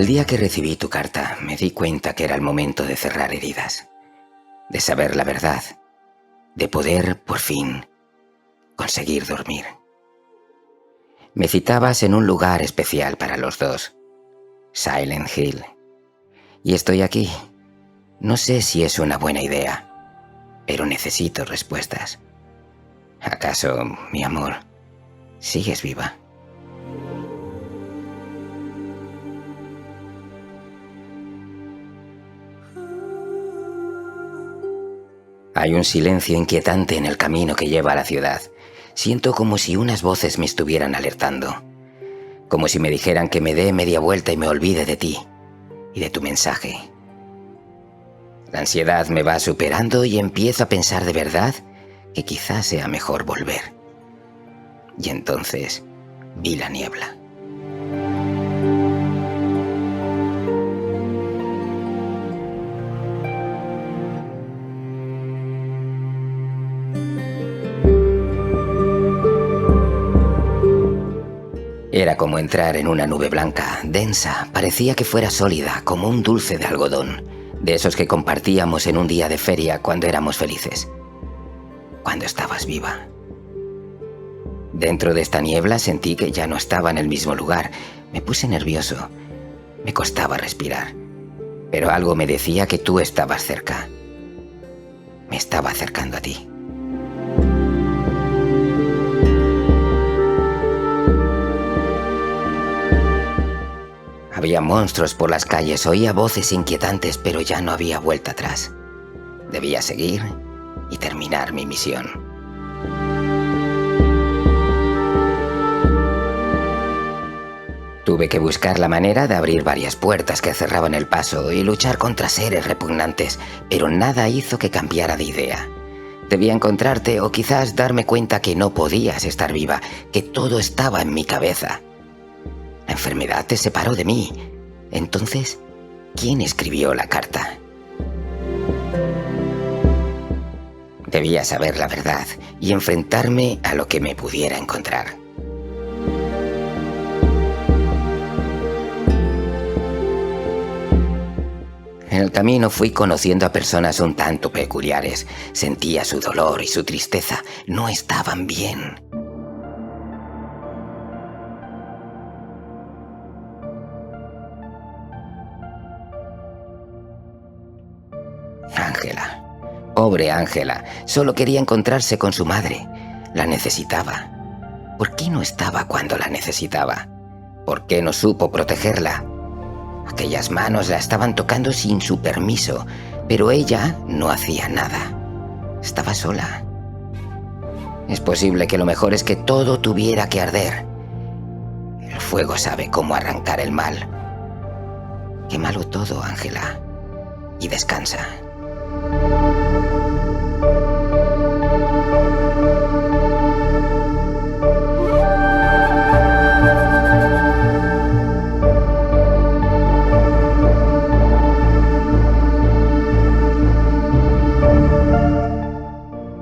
El día que recibí tu carta, me di cuenta que era el momento de cerrar heridas, de saber la verdad, de poder, por fin, conseguir dormir. Me citabas en un lugar especial para los dos, Silent Hill. Y estoy aquí. No sé si es una buena idea, pero necesito respuestas. ¿Acaso, mi amor, sigues viva? Hay un silencio inquietante en el camino que lleva a la ciudad. Siento como si unas voces me estuvieran alertando. Como si me dijeran que me dé media vuelta y me olvide de ti y de tu mensaje. La ansiedad me va superando y empiezo a pensar de verdad que quizás sea mejor volver. Y entonces vi la niebla. Era como entrar en una nube blanca, densa, parecía que fuera sólida, como un dulce de algodón, de esos que compartíamos en un día de feria cuando éramos felices, cuando estabas viva. Dentro de esta niebla sentí que ya no estaba en el mismo lugar. Me puse nervioso, me costaba respirar, pero algo me decía que tú estabas cerca. Me estaba acercando a ti. Había monstruos por las calles, oía voces inquietantes, pero ya no había vuelta atrás. Debía seguir y terminar mi misión. Tuve que buscar la manera de abrir varias puertas que cerraban el paso y luchar contra seres repugnantes, pero nada hizo que cambiara de idea. Debía encontrarte o quizás darme cuenta que no podías estar viva, que todo estaba en mi cabeza. La enfermedad te separó de mí. Entonces, ¿quién escribió la carta? Debía saber la verdad y enfrentarme a lo que me pudiera encontrar. En el camino fui conociendo a personas un tanto peculiares. Sentía su dolor y su tristeza. No estaban bien. Ángela. Pobre Ángela. Solo quería encontrarse con su madre. La necesitaba. ¿Por qué no estaba cuando la necesitaba? ¿Por qué no supo protegerla? Aquellas manos la estaban tocando sin su permiso, pero ella no hacía nada. Estaba sola. Es posible que lo mejor es que todo tuviera que arder. El fuego sabe cómo arrancar el mal. Quémalo todo, Ángela, y descansa.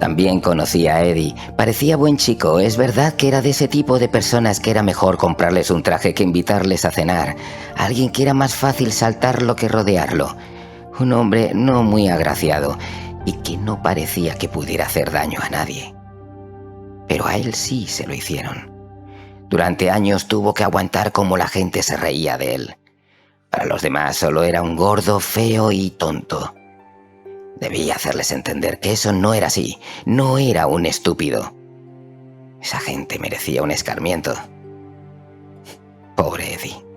También conocí a Eddie. Parecía buen chico. Es verdad que era de ese tipo de personas que era mejor comprarles un traje que invitarles a cenar. Alguien que era más fácil saltarlo que rodearlo. Un hombre no muy agraciado y que no parecía que pudiera hacer daño a nadie. Pero a él sí se lo hicieron. Durante años tuvo que aguantar cómo la gente se reía de él. Para los demás solo era un gordo, feo y tonto. Debía hacerles entender que eso no era así, no era un estúpido. Esa gente merecía un escarmiento. Pobre Eddie.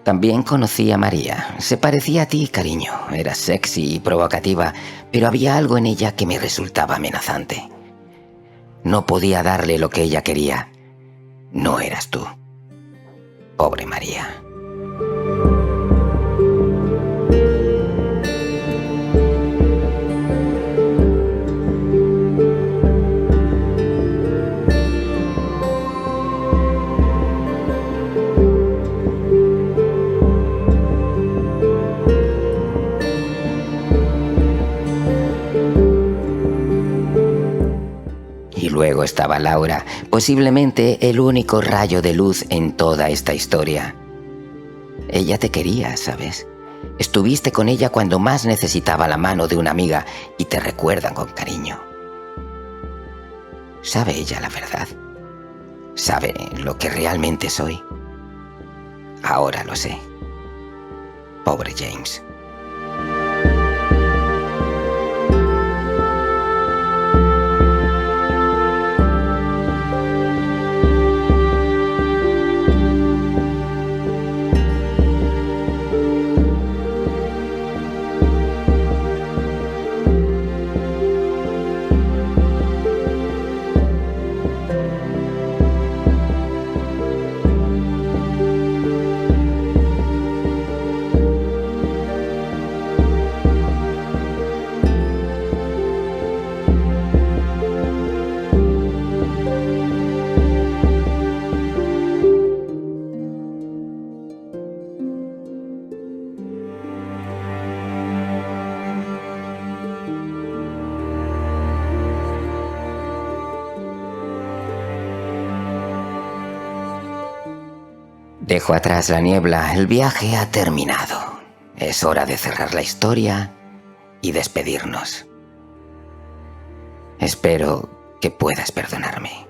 También conocí a María. Se parecía a ti, cariño. Era sexy y provocativa, pero había algo en ella que me resultaba amenazante. No podía darle lo que ella quería. No eras tú. Pobre María. luego estaba Laura, posiblemente el único rayo de luz en toda esta historia. Ella te quería, ¿sabes? Estuviste con ella cuando más necesitaba la mano de una amiga y te recuerdan con cariño. ¿Sabe ella la verdad? ¿Sabe lo que realmente soy? Ahora lo sé. Pobre James. Dejo atrás la niebla, el viaje ha terminado. Es hora de cerrar la historia y despedirnos. Espero que puedas perdonarme.